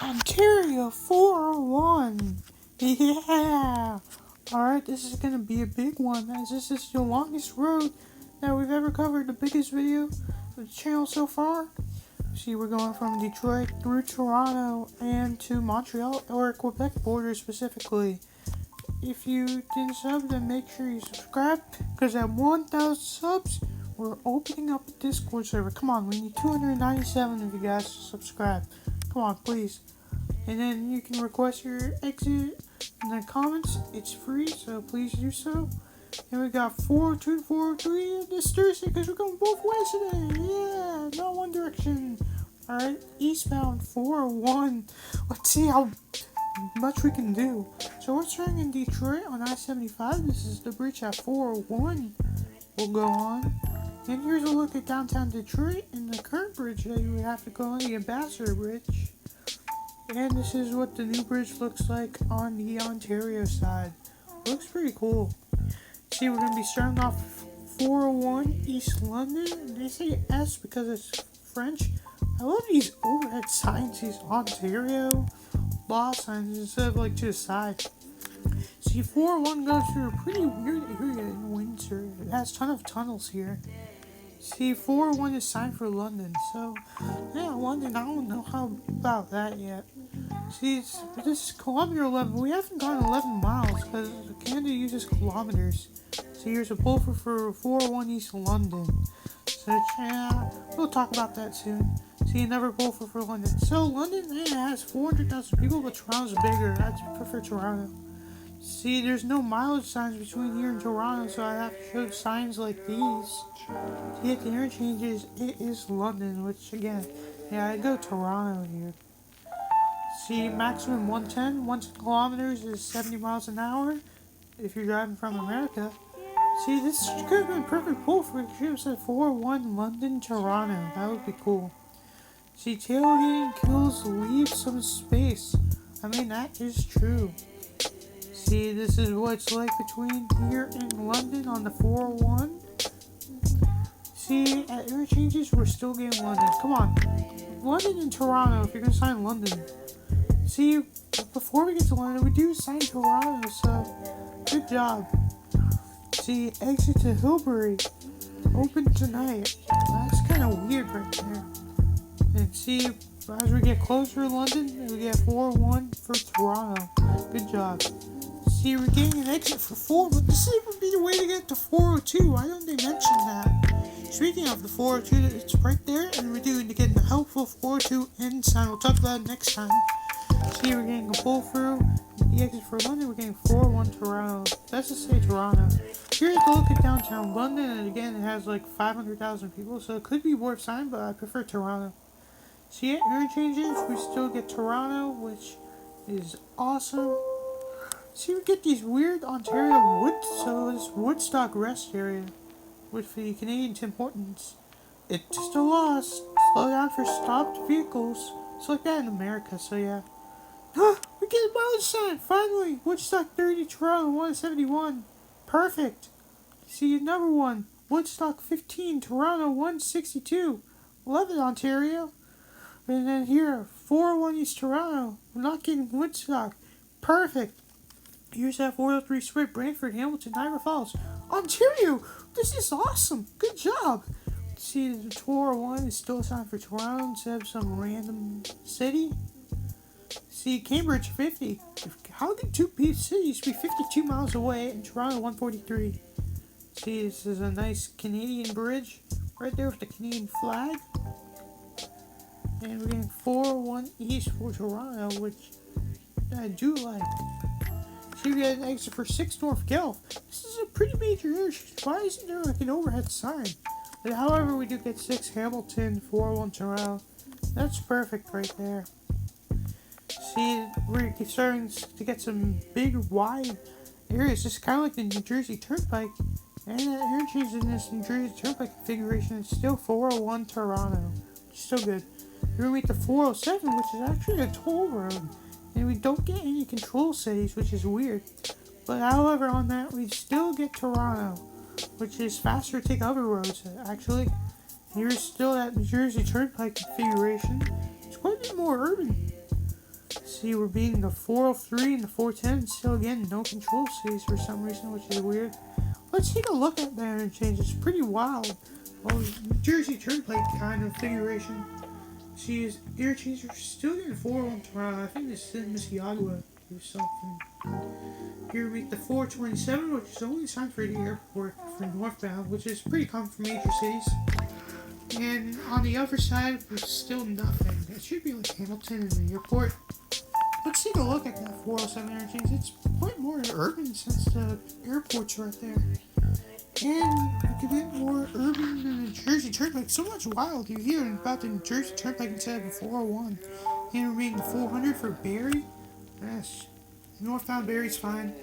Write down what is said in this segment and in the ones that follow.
Ontario 401. Yeah. Alright, this is gonna be a big one as this is the longest road that we've ever covered, the biggest video of the channel so far. See, we're going from Detroit through Toronto and to Montreal or Quebec border specifically. If you didn't sub, then make sure you subscribe because at 1,000 subs, we're opening up a Discord server. Come on, we need 297 of you guys to subscribe. Come on, please. And then you can request your exit in the comments. It's free, so please do so. And we got 402 and 403 this Thursday because we're going both ways today. Yeah, not one direction. Alright, eastbound 401. Let's see how much we can do. So we're starting in Detroit on I-75. This is the bridge at 401. We'll go on. And here's a look at downtown Detroit and the current bridge that you would have to go on, the Ambassador Bridge. And this is what the new bridge looks like on the Ontario side. Looks pretty cool. See, we're going to be starting off 401 East London. They say S because it's French. I love these overhead signs, these Ontario law signs instead of like to the side. See, 401 goes through a pretty weird area in winter. It has a ton of tunnels here. See, 401 is signed for London, so yeah, London, I don't know how about that yet. See, this is kilometer 11. We haven't gone 11 miles because Canada uses kilometers. So here's a pulver for 401 East London. So yeah, we'll talk about that soon. See, another pulver for London. So London, yeah, has 400,000 people, but Toronto's bigger. I prefer Toronto. See, there's no mileage signs between here and Toronto, so I have to show signs like these. To get the interchanges, it is London, which again, yeah, I go Toronto here. See, maximum 110 kilometers is 70 miles an hour if you're driving from America. See, this could have been a perfect pull for the ships at 401 London, Toronto. That would be cool. See, tailgating kills leave some space. I mean, that is true. See, this is what it's like between here and London on the 401. See, at interchanges, we're still getting London. Come on. London and Toronto, if you're going to sign London. See, before we get to London, we do sign Toronto, so good job. See, exit to Hilbury, open tonight. That's kind of weird right there. And see, as we get closer to London, we get 401 for Toronto. Good job. See, we're getting an exit for 4, but this would be the way to get to 402. Why don't they mention that? Speaking of the 402, it's right there, and we're doing to get the helpful 402 end sign. We'll talk about it next time. See, we're getting a pull through. The exit for London, we're getting 401 Toronto. Let's just say Toronto. Here's a look at downtown London, and again, it has like 500,000 people, so it could be worth sign, but I prefer Toronto. See, at interchanges, we still get Toronto, which is awesome. See, we get these weird Ontario this Woodstock rest area with the Canadian Tim Hortons. It's just a loss. Slow down for stopped vehicles. It's like that in America, so yeah. We get a mileage sign, finally! Woodstock 30, Toronto 171. Perfect. See, another one. Woodstock 15, Toronto 162. Love it, Ontario. And then here, 401 East Toronto. We're not getting Woodstock. Perfect. Here's that 403 Sprint, Brantford, Hamilton, Niagara Falls. Ontario! This is awesome! Good job! See, the 401 is still assigned for Toronto instead of some random city. See, Cambridge 50. How can two cities be 52 miles away and Toronto 143? See, this is a nice Canadian bridge right there with the Canadian flag. And we're getting 401 East for Toronto, which I do like. See, we got an exit for 6 North Guelph. This is a pretty major interchange. Why isn't there like an overhead sign? But however, we do get 6 Hamilton, 401 Toronto. That's perfect right there. See, we're starting to get some big, wide areas. It's kind of like the New Jersey Turnpike. And that interchange in this New Jersey Turnpike configuration is still 401 Toronto. Still good. Here we meet the 407, which is actually a toll road. And we don't get any control cities, which is weird. But however, on that, we still get Toronto, which is faster to take other roads, actually. Here's still that New Jersey Turnpike configuration. It's quite a bit more urban. See, we're being the 403 and the 410. Still, again, no control cities for some reason, which is weird. Let's take a look at the interchange. It's pretty wild. Well, New Jersey Turnpike kind of configuration. See, his interchange are still getting 401 Toronto. I think this is Mississauga or something. Here we meet the 427, which is only signed for the airport for northbound, which is pretty common for major cities. And on the other side, there's still nothing. It should be like Hamilton and the airport. Let's take a look at that 407 interchange. It's quite more urban since the airport's right there. And a bit more urban than the Jersey Turnpike. So much wild you hear about the Jersey Turnpike instead of the 401. And we're making the 400 for Barrie. Yes. Northbound Barrie's fine.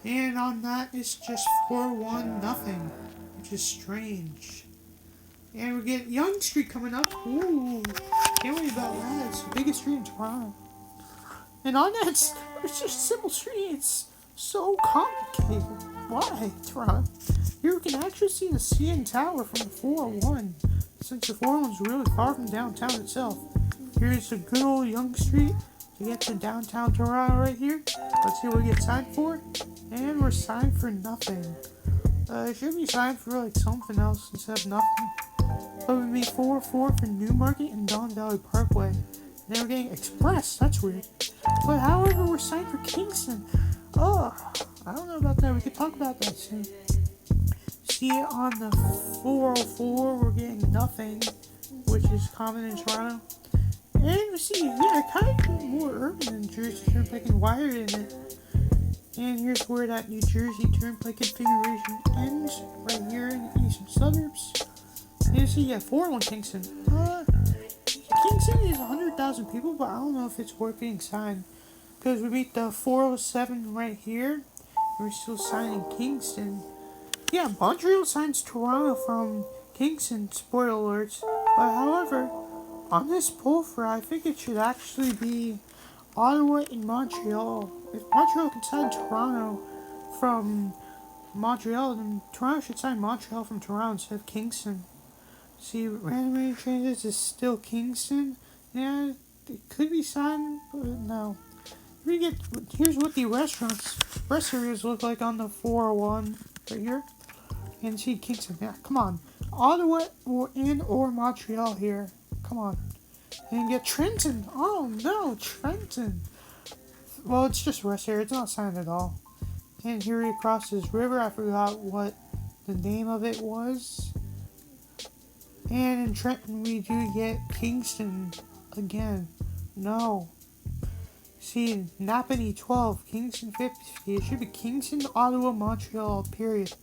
And on that, it's just 401 nothing, which is strange. And we get Yonge Street coming up. Ooh, can't wait about that. It's the biggest street in Toronto. And on that, it's just a simple street. It's so complicated. Why, Toronto? Here we can actually see the CN Tower from the 401, since the 401 is really far from downtown itself. Here's a good old Yonge Street to get to downtown Toronto right here. Let's see what we get signed for. And we're signed for nothing. It should be signed for like something else instead of nothing. But we made 404 for Newmarket and Don Valley Parkway. And then we're getting Express. That's weird. But however, we're signed for Kingston. Oh, I don't know about that. We could talk about that soon. See, on the 404, we're getting nothing, which is common in Toronto. And we see, yeah, kind of more urban than Jersey Turnpike and wired in it. And here's where that New Jersey Turnpike configuration ends, right here in the eastern suburbs. And you see, yeah, 401 Kingston. Kingston is 100,000 people, but I don't know if it's worth being signed. Because we meet the 407 right here. We're still signing Kingston. Yeah, Montreal signs Toronto from Kingston, spoiler alerts. But however, on this poll for, I think it should actually be Ottawa and Montreal. If Montreal can sign Toronto from Montreal, then Toronto should sign Montreal from Toronto instead of Kingston. See, random changes is still Kingston. Yeah, it could be signed, but no. Here's what the rest areas look like on the 401 right here. And see Kingston, yeah, come on. Ottawa or Montreal here. Come on. And get Trenton. Oh no, Trenton. Well, it's just rest area. It's not signed at all. And here we cross this river. I forgot what the name of it was. And in Trenton, we do get Kingston again. No. See, Napanee 12, Kingston 50. It should be Kingston, Ottawa, Montreal, period.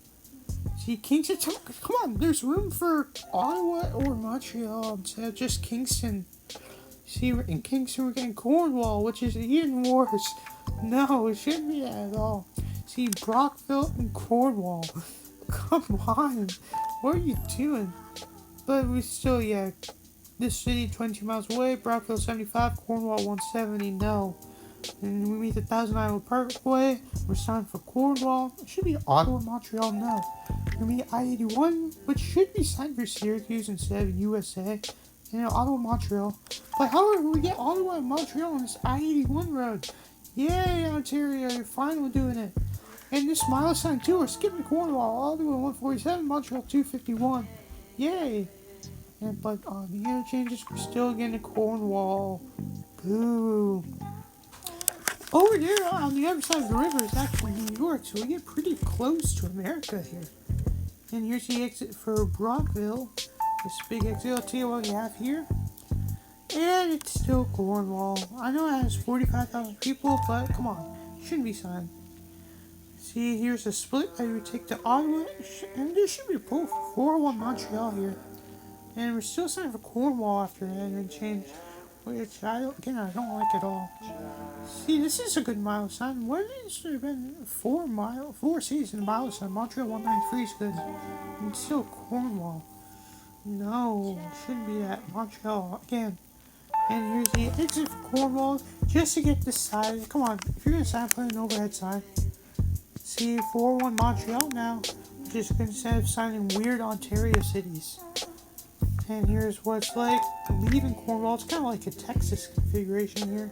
See, Kingston, come on, there's room for Ottawa or Montreal instead of just Kingston. See, in Kingston, we're getting Cornwall, which is even worse. No, it shouldn't be that at all. See, Brockville and Cornwall. Come on, what are you doing? But we still, yeah, this city 22 miles away, Brockville 75, Cornwall 170, no. And we meet the Thousand Island Parkway, we're signed for Cornwall. It should be Ottawa, Montreal, no. We meet I-81, which should be signed for Syracuse instead of USA. And Ottawa, Montreal. But however, we get Ottawa and Montreal on this I-81 road. Yay, Ontario, you're finally doing it. And this mile sign too, we're skipping Cornwall, Ottawa 147, Montreal 251. Yay! But on the interchanges, we're still getting Cornwall. Boo! Over there, on the other side of the river, is actually New York, so we get pretty close to America here. And here's the exit for Brockville. This big exit, I'll tell you what we have here. And it's still Cornwall. I know it has 45,000 people, but come on, it shouldn't be signed. See, here's a split that we take to Ottawa, and there should be a poll for 401 Montreal here. And we're still signing for Cornwall after that interchange, which I don't like at all. See, this is a good mile sign. What has there been 4 cities in the mile sign? Montreal 193 is good. And still Cornwall. No, it shouldn't be that. Montreal again. And here's the exit for Cornwall, just to get this side. Come on, if you're gonna sign, put an overhead sign. See, 401 Montreal now, just instead of signing weird Ontario cities. And here's what it's like leaving Cornwall. It's kind of like a Texas configuration here.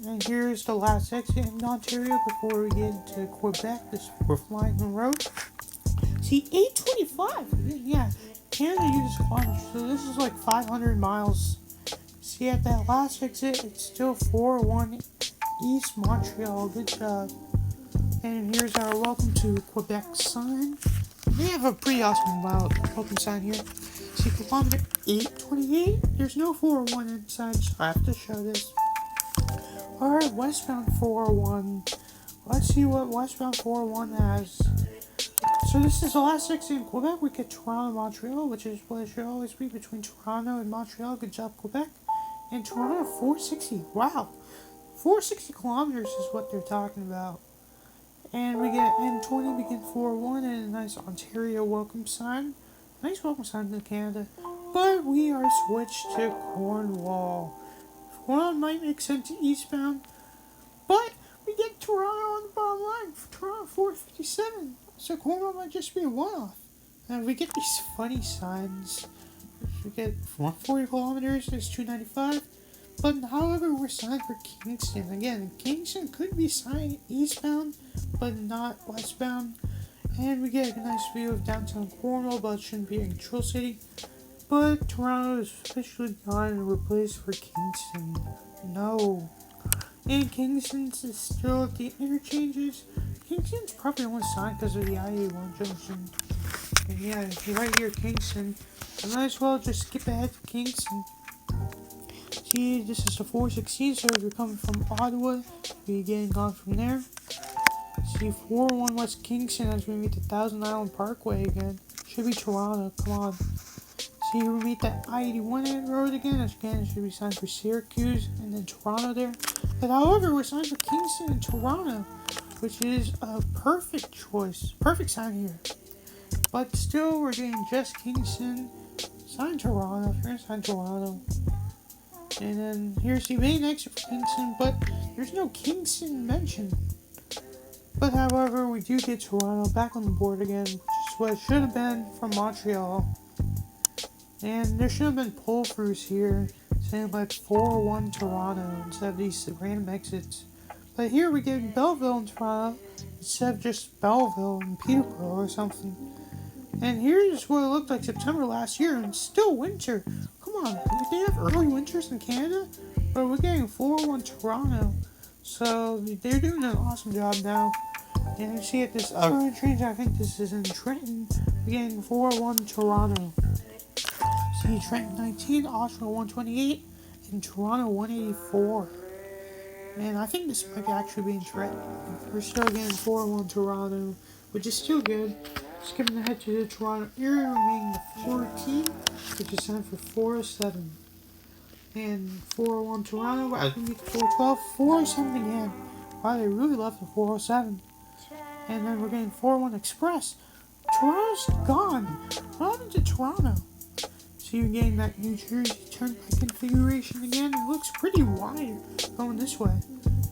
And here's the last exit in Ontario before we get into Quebec, this fourth line in the road. See, 825. Yeah, Canada uses kilometers, so this is like 500 miles. See, at that last exit, it's still 401 East Montreal. Good job. And here's our welcome to Quebec sign. We have a pretty awesome welcome sign here. See, kilometer 828. There's no 401 inside, so I have to show this. Alright, westbound 401. Let's see what westbound 401 has. So this is the last exit in Quebec. We get Toronto, Montreal, which is what it should always be between Toronto and Montreal. Good job, Quebec. And Toronto, 460. Wow. 460 kilometers is what they're talking about. And we get N20, we get 401, and a nice Ontario welcome sign. Nice welcome sign to Canada. But we are switched to Cornwall. Cornwall might make sense eastbound, but we get Toronto on the bottom line. Toronto, 457. So Cornwall might just be a one-off. And we get these funny signs. We get 140 kilometers, there's 295. But however, we're signed for Kingston. Again, Kingston could be signed eastbound, but not westbound. And we get a nice view of downtown Cornwall, but it shouldn't be a control city. But Toronto is officially gone and replaced for Kingston. No. And Kingston's is still at the interchanges. Kingston's probably only signed because of the I-81 junction. And yeah, if you're right here, Kingston, I might as well just skip ahead to Kingston. See, this is the 416, so if you're coming from Ottawa, you're getting on from there. See, 401 West Kingston as we meet the Thousand Island Parkway again. Should be Toronto, come on. See, we meet that I-81 road again, as again, it should be signed for Syracuse, and then Toronto there. But however, we're signed for Kingston and Toronto, which is a perfect choice. Perfect sign here. But still, we're getting just Kingston. Sign Toronto, if you're going to sign Toronto. And then here's the main exit for Kingston, but there's no Kingston mentioned. But however, we do get Toronto back on the board again, which is what it should have been from Montreal. And there should have been pull-throughs here, saying like 401 Toronto instead of these random exits. But here we get Belleville in Toronto instead of just Belleville and Peterborough or something. And here's what it looked like September last year, and it's still winter. Come on, they have early winters in Canada, but we're getting 401 Toronto. So they're doing an awesome job now. And you see at this other interchange, I think this is in Trenton, we're getting 401 Toronto. See Trenton 19, Oshawa 128, and Toronto 184. And I think this might actually be in Trenton. We're still getting 401 Toronto, which is still good. Skipping ahead to the Toronto area, remaining the 14, which is signed for 407. And 401 Toronto, as we meet the 412, 407 again. Wow, they really love the 407. And then we're getting 401 Express. Toronto's gone. What happened to Toronto? So you're getting that New Jersey Turnpike configuration again. It looks pretty wide going this way.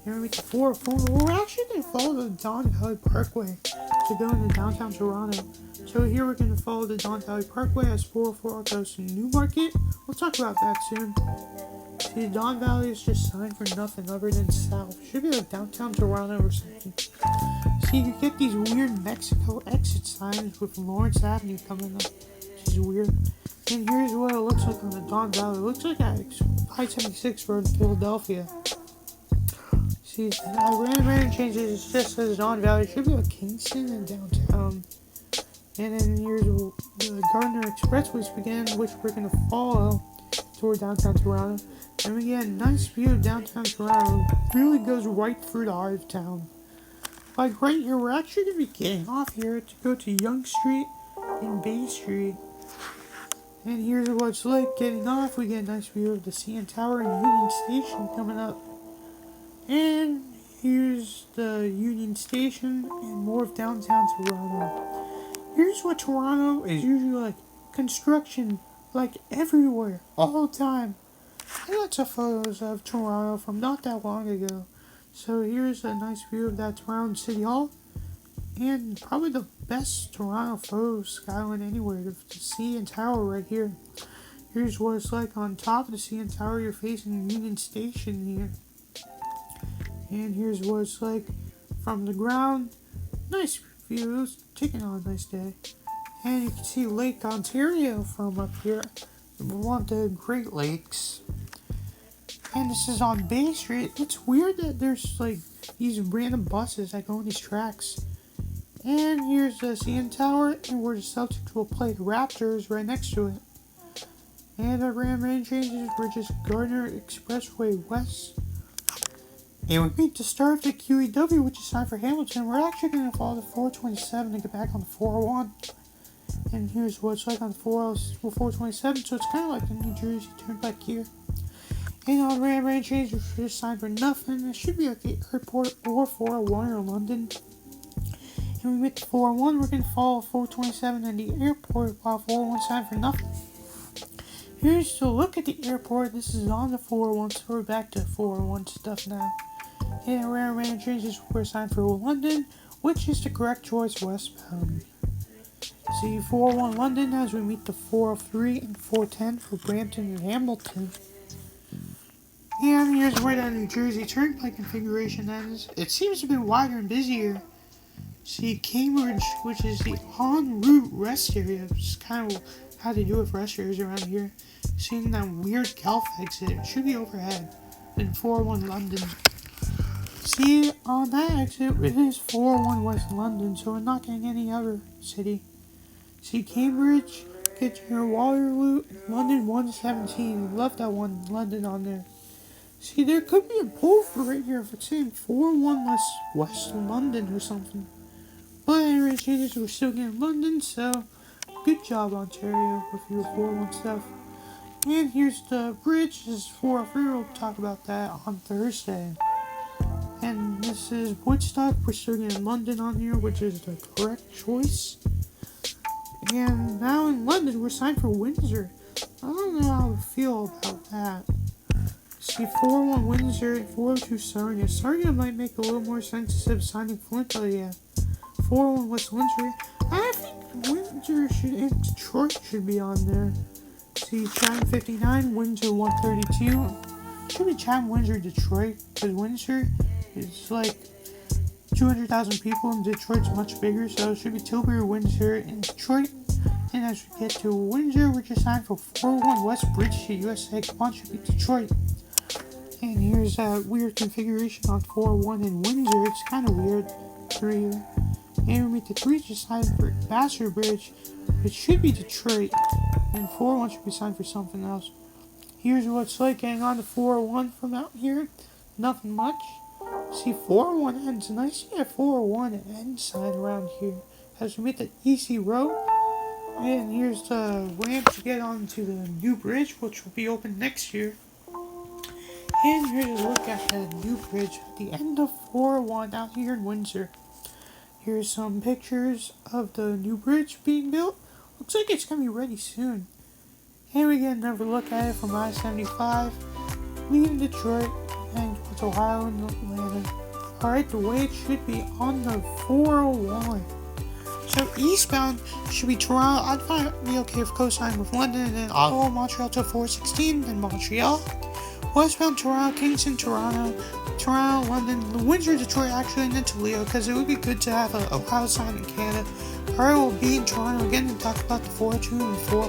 Here we meet the 404. We're actually going to follow the Don Valley Parkway to go into downtown Toronto. So here we're going to follow the Don Valley Parkway as 404 goes to Newmarket. We'll talk about that soon. See, Don Valley is just signed for nothing other than south. Should be like downtown Toronto or something. See, you get these weird Mexico exit signs with Lawrence Avenue coming up, which is weird. And here's what it looks like on the Don Valley. It looks like I-76 road in Philadelphia. See, random interchanges, it just says Don Valley. It should be like Kingston and downtown. And then here's the Gardner Expressways begin, which we're going to follow toward downtown Toronto. And we get a nice view of downtown Toronto. It really goes right through the heart of town. Like right here, we're actually going to be getting off here to go to Yonge Street and Bay Street. And here's what it's like getting off. We get a nice view of the CN Tower and Union Station coming up. And here's the Union Station and more of downtown Toronto. Here's what Toronto is usually like. Construction, like everywhere, all the time. Lots of photos of Toronto from not that long ago. So here's a nice view of that Toronto City Hall. And probably the best Toronto photo skyline anywhere, the CN Tower right here. Here's what it's like on top of the CN Tower. You're facing Union Station here. And here's what it's like from the ground. Nice views, taking on a nice day. And you can see Lake Ontario from up here. One of the Great Lakes. And this is on Bay Street. It's weird that there's like these random buses that go on these tracks. And here's the CN Tower, and where the Celtics will play the Raptors right next to it. And our Ram Rain changes, we're just Gardner Expressway West. And we meet the start of the QEW, which is time for Hamilton. We're actually going to follow the 427 and get back on the 401. And here's what it's like on the 427, so it's kind of like the New Jersey Turnpike here. And on Ram Rain change, we're just signed for nothing. It should be at the airport or 401 or London. And we meet the 401, we're going to follow 427 and the airport while 401 signed for nothing. Here's a look at the airport. This is on the 401, so we're back to 401 stuff now. And Ram Rain changes, we're signed for London, which is the correct choice westbound. See 401 London as we meet the 403 and 410 for Brampton and Hamilton. And here's where that New Jersey Turnpike configuration ends. It seems to be wider and busier. See Cambridge, which is the en route rest area. It's kind of how they do with rest areas around here. Seeing that weird Guelph exit, it should be overhead. In 401 London. See, on that exit, it is 401 West London, so we're not getting any other city. See Cambridge, get your Waterloo, London 117. Love that one, London on there. See, there could be a pull for right here if it's saying 401 West London or something. But anyway, changes, we're still getting London, so good job, Ontario, with your 401 stuff. And here's the bridge. This is 403. We'll talk about that on Thursday. And this is Woodstock. We're still getting London on here, which is the correct choice. And now in London, we're signed for Windsor. I don't know how I feel about that. See, 401 Windsor, 402 Sarnia. Sarnia might make a little more sense instead of signing Flint, but yeah. 401 West Windsor. I think Windsor and Detroit should be on there. See, Chatham 59, Windsor 132. Should be Chatham, Windsor, Detroit, because Windsor is like 200,000 people and Detroit's much bigger, so it should be Tilbury, Windsor, and Detroit. And as we get to Windsor, we're just signed for 401 West Bridge Street, USA. Come on, should be Detroit. And here's a weird configuration on 401 in Windsor. It's kind of weird. 3 here. And we meet the 3 just signed for Vassar Bridge, which should be Detroit. And 401 should be signed for something else. Here's what it's like getting on the 401 from out here. Nothing much. See, 401 ends. And I see a 401 end sign around here as we meet the EC Road. And here's the ramp to get onto the new bridge, which will be open next year. And here's a look at the new bridge at the end of 401 out here in Windsor. Here's some pictures of the new bridge being built. Looks like it's going to be ready soon. And we get another look at it from I-75, leaving Detroit, and towards Ohio and Atlanta. Alright, the way it should be on the 401. So eastbound should be Toronto. I'd find it be okay if coastline with London, and then Ottawa, Montreal to 416, then Montreal. Westbound Toronto, Kingston, Toronto, London, Windsor, Detroit, actually, and then Toledo, because it would be good to have a Ohio sign in Canada. Alright, we'll be in Toronto again and talk about the 402 and 4.